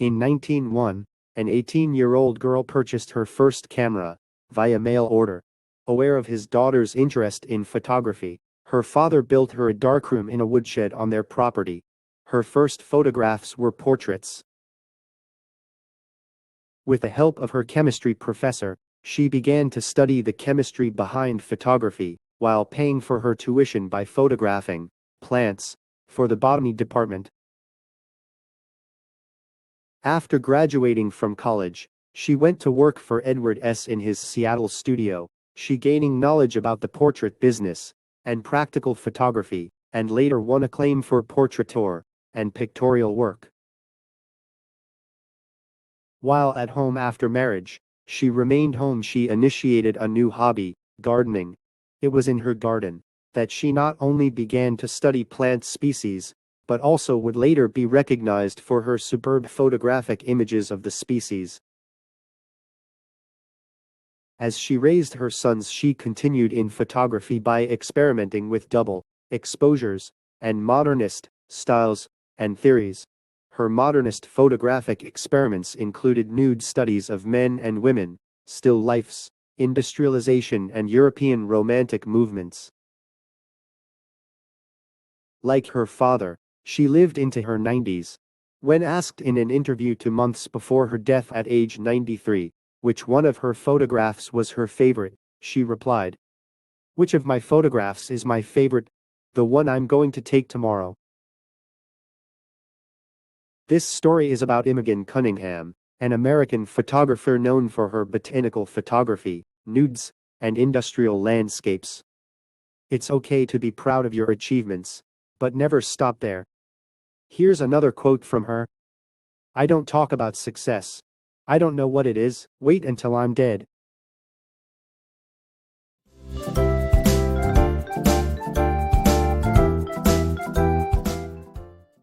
In 1901, an 18-year-old girl purchased her first camera, via mail order. Aware of his daughter's interest in photography, her father built her a darkroom in a woodshed on their property. Her first photographs were portraits. With the help of her chemistry professor, she began to study the chemistry behind photography, while paying for her tuition by photographing plants for the botany department. After graduating from college, she went to work for Edward S. in his Seattle studio, she gaining knowledge about the portrait business and practical photography, and later won acclaim for portraiture and pictorial work. While at home after marriage, she remained home. She initiated a new hobby, gardening. It was in her garden that she not only began to study plant species, but also would later be recognized for her superb photographic images of the species. As she raised her sons, she continued in photography by experimenting with double exposures and modernist styles and theories. Her modernist photographic experiments included nude studies of men and women, still lifes, industrialization, and European romantic movements. Like her father, she lived into her 90s. When asked in an interview 2 months before her death at age 93, which one of her photographs was her favorite, she replied, "Which of my photographs is my favorite? The one I'm going to take tomorrow." This story is about Imogen Cunningham, an American photographer known for her botanical photography, nudes, and industrial landscapes. It's okay to be proud of your achievements, but never stop there. Here's another quote from her. "I don't talk about success. I don't know what it is. Wait until I'm dead.